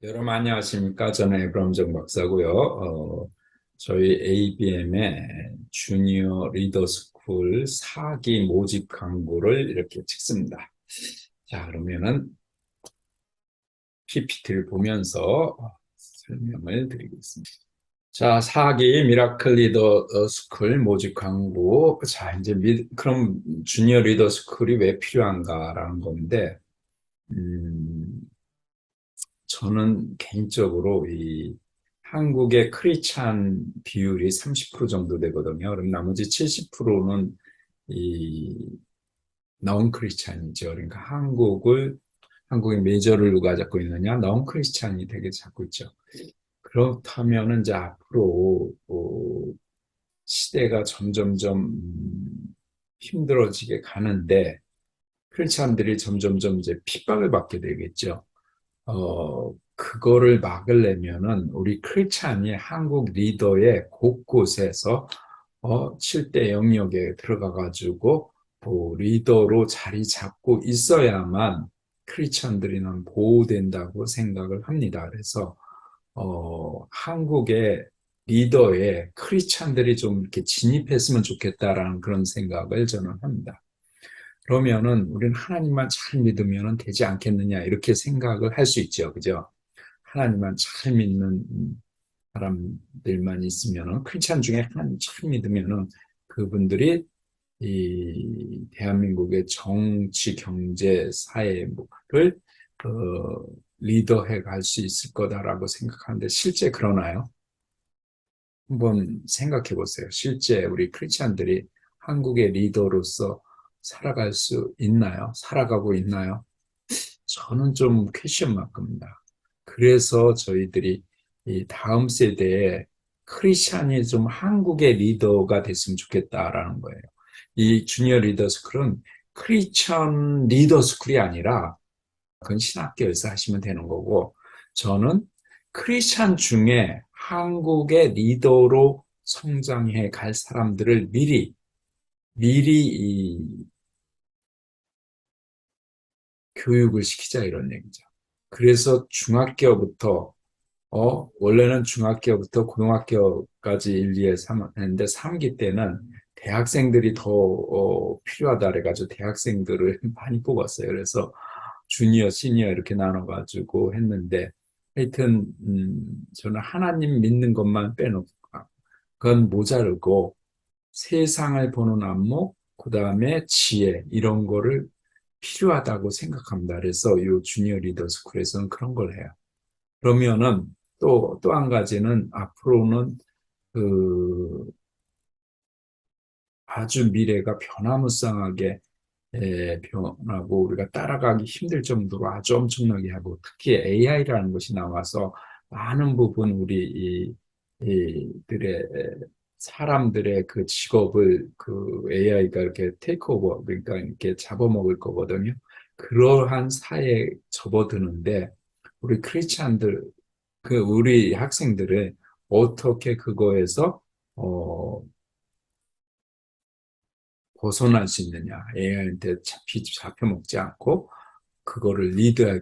여러분 안녕하십니까? 저는 에브람정 박사고요. 저희 ABM의 주니어 리더스쿨 4기 모집 광고를 이렇게 찍습니다. 자, 그러면은 PPT를 보면서 설명을 드리겠습니다. 자, 4기 미라클 리더스쿨 모집 광고. 자, 이제 그럼 주니어 리더스쿨이 왜 필요한가라는 건데, 음, 저는 개인적으로 이 한국의 크리스찬 비율이 30% 정도 되거든요. 그럼 나머지 70%는 이 넌 크리스찬이죠. 그러니까 한국의 메저를 누가 잡고 있느냐? 넌 크리스찬이 되게 잡고 있죠. 그렇다면은 이제 앞으로 시대가 점점점 힘들어지게 가는데 크리스찬들이 점점점 이제 핍박을 받게 되겠죠. 그거를 막으려면은 우리 크리스찬이 한국 리더의 곳곳에서 7대 영역에 들어가 가지고 리더로 자리 잡고 있어야만 크리스찬들이는 보호된다고 생각을 합니다. 그래서 한국의 리더에 크리스찬들이 좀 이렇게 진입했으면 좋겠다라는 그런 생각을 저는 합니다. 그러면은 우리는 하나님만 잘 믿으면 되지 않겠느냐 이렇게 생각을 할 수 있죠. 그죠? 하나님만 잘 믿는 사람들만 있으면은 크리스찬 중에 하나님 잘 믿으면은 그분들이 이 대한민국의 정치, 경제, 사회를 리더해 갈 수 있을 거다라고 생각하는데 실제 그러나요? 한번 생각해 보세요. 실제 우리 크리스찬들이 한국의 리더로서 살아갈 수 있나요? 살아가고 있나요? 저는 좀 퀘션 마크입니다. 그래서 저희들이 이 다음 세대에 크리스찬이 좀 한국의 리더가 됐으면 좋겠다라는 거예요. 이 주니어 리더 스쿨은 크리스천 리더 스쿨이 아니라 그건 신학교에서 하시면 되는 거고 저는 크리스찬 중에 한국의 리더로 성장해 갈 사람들을 미리 교육을 시키자 이런 얘기죠. 그래서 중학교부터 원래는 중학교부터 고등학교까지 1, 2에 3 했는데 3기 때는 대학생들이 더 필요하다 그래가지고 대학생들을 많이 뽑았어요. 그래서 주니어, 시니어 이렇게 나눠가지고 했는데 하여튼 저는 하나님 믿는 것만 빼놓고 그건 모자르고 세상을 보는 안목, 그 다음에 지혜 이런 거를 필요하다고 생각합니다. 그래서 이 주니어 리더 스쿨에서는 그런 걸 해요. 그러면은 또 한 가지는 앞으로는 그 아주 미래가 변화무쌍하게 변하고 우리가 따라가기 힘들 정도로 아주 엄청나게 하고 특히 AI라는 것이 나와서 많은 부분 우리 이들의 사람들의 그 직업을 그 AI가 이렇게 테이크오버 그러니까 이렇게 잡아먹을 거거든요. 그러한 사회에 접어드는데 우리 크리스찬들 우리 학생들을 어떻게 그거에서 어, 벗어날 수 있느냐, AI한테 잡혀먹지 않고 그거를 리드할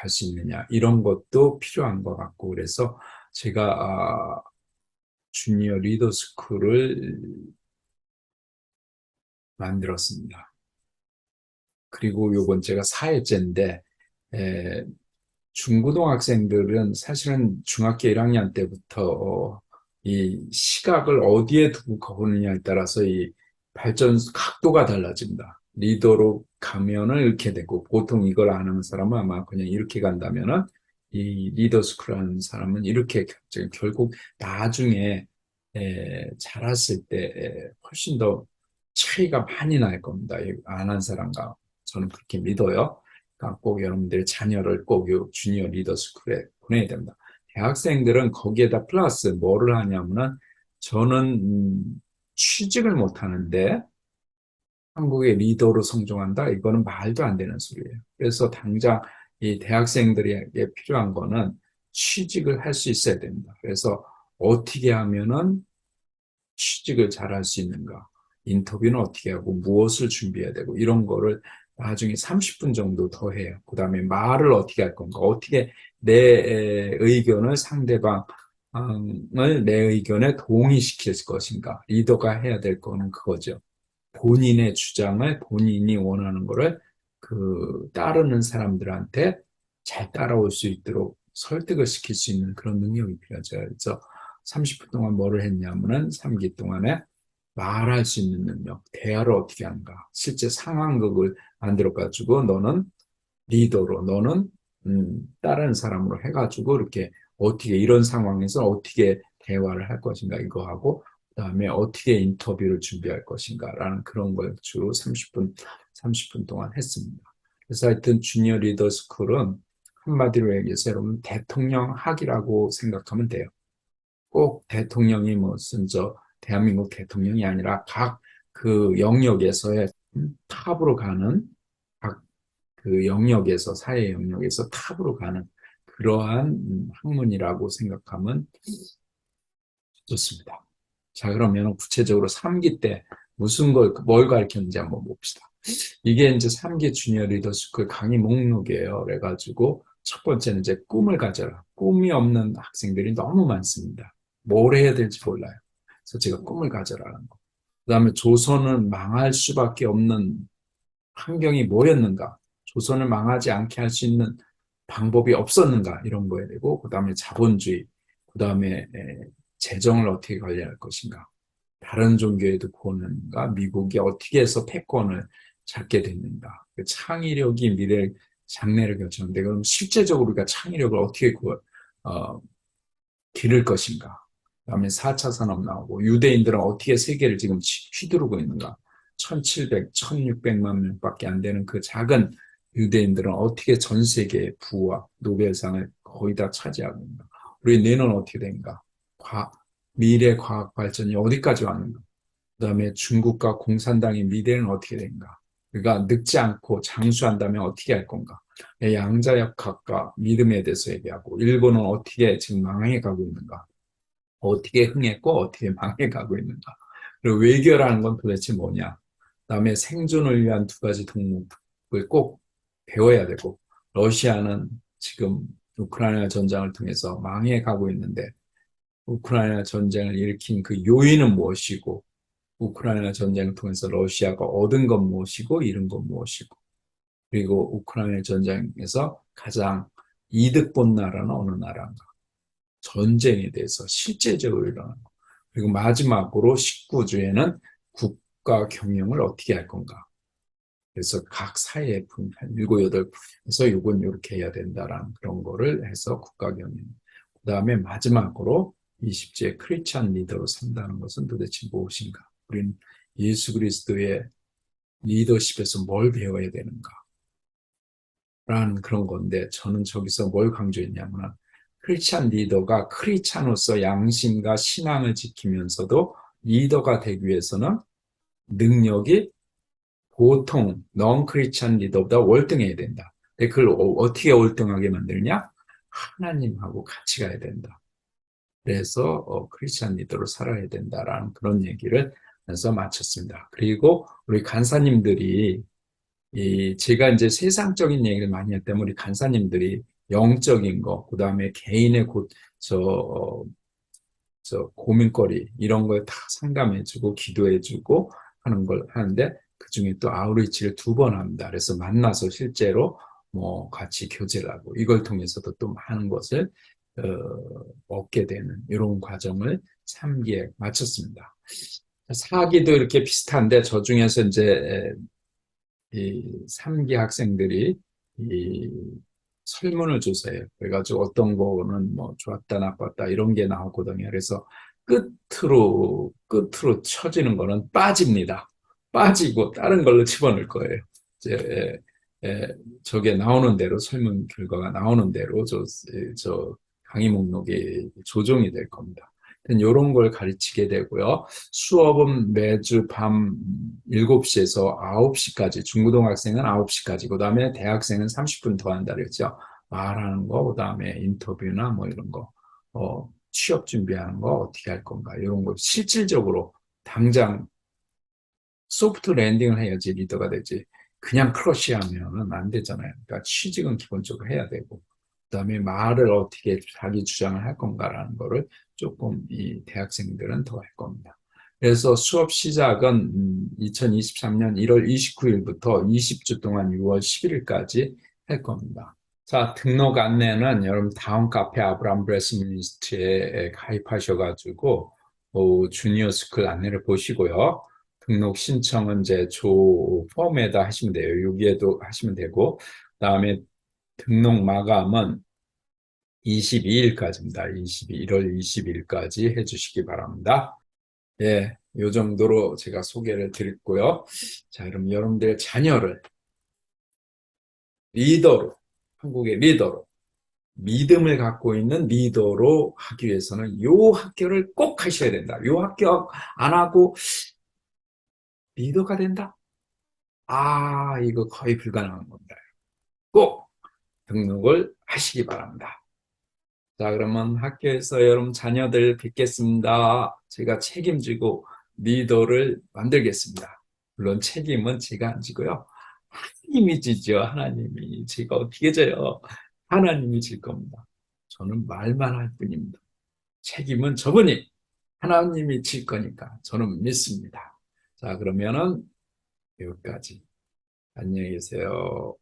수 있느냐 이런 것도 필요한 것 같고 그래서 제가 주니어 리더 스쿨을 만들었습니다. 그리고 요번 제가 4회째인데 중고등학생들은 사실은 중학교 1학년 때부터 이 시각을 어디에 두고 보느냐에 따라서 이 발전 각도가 달라집니다. 리더로 가면은 이렇게 되고 보통 이걸 안 하는 사람은 아마 그냥 이렇게 간다면은 이 리더 스쿨하는 사람은 이렇게 결국 나중에 자랐을 때 훨씬 더 차이가 많이 날 겁니다. 안 한 사람과 저는 그렇게 믿어요. 그러니까 꼭 여러분들의 자녀를 꼭 주니어 리더 스쿨에 보내야 됩니다. 대학생들은 거기에다 플러스 뭐를 하냐면은 저는 취직을 못 하는데 한국의 리더로 성장한다? 이거는 말도 안 되는 소리예요. 그래서 당장 이 대학생들에게 필요한 거는 취직을 할 수 있어야 됩니다. 그래서 어떻게 하면은 취직을 잘 할 수 있는가? 인터뷰는 어떻게 하고 무엇을 준비해야 되고 이런 거를 나중에 30분 정도 더 해요. 그 다음에 말을 어떻게 할 건가? 어떻게 내 의견을 상대방을 내 의견에 동의시킬 것인가. 리더가 해야 될 거는 그거죠. 본인의 주장을 본인이 원하는 거를 따르는 사람들한테 잘 따라올 수 있도록 설득을 시킬 수 있는 그런 능력이 필요하죠. 그래서 30분 동안 뭐를 했냐면은 3기 동안에 말할 수 있는 능력, 대화를 어떻게 하는가. 실제 상황극을 만들어가지고 너는 리더로, 너는 다른 사람으로 해가지고 이렇게 어떻게 이런 상황에서 어떻게 대화를 할 것인가 이거 하고 그다음에 어떻게 인터뷰를 준비할 것인가라는 그런 걸 주 30분 동안 했습니다. 그래서 하여튼 주니어 리더 스쿨은 한마디로 얘기해서 여러분 대통령 학이라고 생각하면 돼요. 꼭 대통령이 무슨 대한민국 대통령이 아니라 각 그 영역에서의 탑으로 가는 각 그 영역에서 사회 영역에서 탑으로 가는 그러한 학문이라고 생각하면 좋습니다. 자, 그러면 구체적으로 3기 때 뭘 가르쳤는지 한번 봅시다. 이게 이제 3기 주니어 리더스쿨 강의 목록이에요. 그래가지고 첫 번째는 이제 꿈을 가져라. 꿈이 없는 학생들이 너무 많습니다. 뭘 해야 될지 몰라요. 그래서 제가 꿈을 가져라는 거. 그 다음에 조선은 망할 수밖에 없는 환경이 뭐였는가? 조선을 망하지 않게 할 수 있는 방법이 없었는가? 이런 거에 대고, 그 다음에 자본주의, 그 다음에 재정을 어떻게 관리할 것인가? 다른 종교에도 구원하는가? 미국이 어떻게 해서 패권을 잡게 됐는가? 그 창의력이 미래의 장래를 결정하는데, 그럼 실제적으로 우리가 창의력을 어떻게 기를 것인가? 그다음에 4차 산업 나오고 유대인들은 어떻게 세계를 지금 휘두르고 있는가? 1700, 1600만 명밖에 안 되는 그 작은 유대인들은 어떻게 전 세계의 부와 노벨상을 거의 다 차지하고 있는가? 우리 내는 어떻게 된가? 미래 과학 발전이 어디까지 왔는가? 그다음에 중국과 공산당의 미래는 어떻게 된가? 그러니까 늙지 않고 장수한다면 어떻게 할 건가? 양자역학과 믿음에 대해서 얘기하고 일본은 어떻게 지금 망해가고 있는가? 어떻게 흥했고 어떻게 망해가고 있는가? 그리고 외교라는 건 도대체 뭐냐? 그다음에 생존을 위한 두 가지 동목을 꼭 배워야 되고 러시아는 지금 우크라이나 전장을 통해서 망해가고 있는데 우크라이나 전쟁을 일으킨 그 요인은 무엇이고 우크라이나 전쟁을 통해서 러시아가 얻은 건 무엇이고 잃은 건 무엇이고 그리고 우크라이나 전쟁에서 가장 이득 본 나라는 어느 나라인가? 전쟁에 대해서 실제적으로 일어나는 거. 그리고 마지막으로 19주에는 국가 경영을 어떻게 할 건가? 그래서 각 사회의 분, 한 7, 8에서 이건 이렇게 해야 된다라는 그런 거를 해서 국가 경영. 그 다음에 마지막으로 20주의 크리스찬 리더로 산다는 것은 도대체 무엇인가? 우리는 예수 그리스도의 리더십에서 뭘 배워야 되는가? 라는 그런 건데 저는 저기서 뭘 강조했냐면 크리스찬 리더가 크리스찬으로서 양심과 신앙을 지키면서도 리더가 되기 위해서는 능력이 보통 넌 크리스찬 리더보다 월등해야 된다. 근데 그걸 어떻게 월등하게 만들냐? 하나님하고 같이 가야 된다. 그래서 크리스찬 리더로 살아야 된다라는 그런 얘기를 해서 마쳤습니다. 그리고 우리 간사님들이 제가 이제 세상적인 얘기를 많이 했다면 우리 간사님들이 영적인 거, 그 다음에 개인의 고민거리, 이런 걸 다 상담해주고, 기도해주고 하는 걸 하는데, 그 중에 또 아우리치를 2번 합니다. 그래서 만나서 실제로 뭐 같이 교제를 하고, 이걸 통해서도 또 많은 것을, 얻게 되는 이런 과정을 3기에 마쳤습니다. 4기도 이렇게 비슷한데, 저 중에서 이제 이 3기 학생들이 이 설문을 조사해요. 그래가지고 어떤 거는 뭐 좋았다, 나빴다 이런 게 나오거든요. 그래서 끝으로 쳐지는 거는 빠집니다. 빠지고 다른 걸로 집어넣을 거예요. 이제 저게 나오는 대로 설문 결과가 나오는 대로 저 강의 목록이 조정이 될 겁니다. 이런 걸 가르치게 되고요. 수업은 매주 밤 7시에서 9시까지, 중고등학생은 9시까지, 그 다음에 대학생은 30분 더 한다 그랬죠. 말하는 거, 그 다음에 인터뷰나 뭐 이런 거, 취업 준비하는 거 어떻게 할 건가, 이런 거 실질적으로 당장 소프트 랜딩을 해야지 리더가 되지. 그냥 크러쉬하면 안 되잖아요. 그러니까 취직은 기본적으로 해야 되고, 그다음에 말을 어떻게 자기 주장을 할 건가라는 거를 조금 이 대학생들은 더 할 겁니다. 그래서 수업 시작은 2023년 1월 29일부터 20주 동안 6월 11일까지 할 겁니다. 자, 등록 안내는 여러분 다음 카페 아브라함 브레스 미니스트에 가입하셔가지고 주니어 스쿨 안내를 보시고요. 등록 신청은 이제 조 폼에다 하시면 돼요. 여기에도 하시면 되고, 그다음에 등록 마감은 22일까지입니다. 1월 22일까지 해주시기 바랍니다. 예, 요 정도로 제가 소개를 드렸고요. 자, 그럼 여러분들의 자녀를 리더로, 한국의 리더로, 믿음을 갖고 있는 리더로 하기 위해서는 요 학교를 꼭 하셔야 된다. 요 학교 안 하고 리더가 된다? 아, 이거 거의 불가능한 겁니다. 꼭 등록을 하시기 바랍니다. 자, 그러면 학교에서 여러분 자녀들 뵙겠습니다. 제가 책임지고 리더를 만들겠습니다. 물론 책임은 제가 안 지고요. 하나님이 지죠. 하나님이. 제가 어떻게 져요? 하나님이 질 겁니다. 저는 말만 할 뿐입니다. 책임은 저분이 하나님이 질 거니까 저는 믿습니다. 자, 그러면은 여기까지. 안녕히 계세요.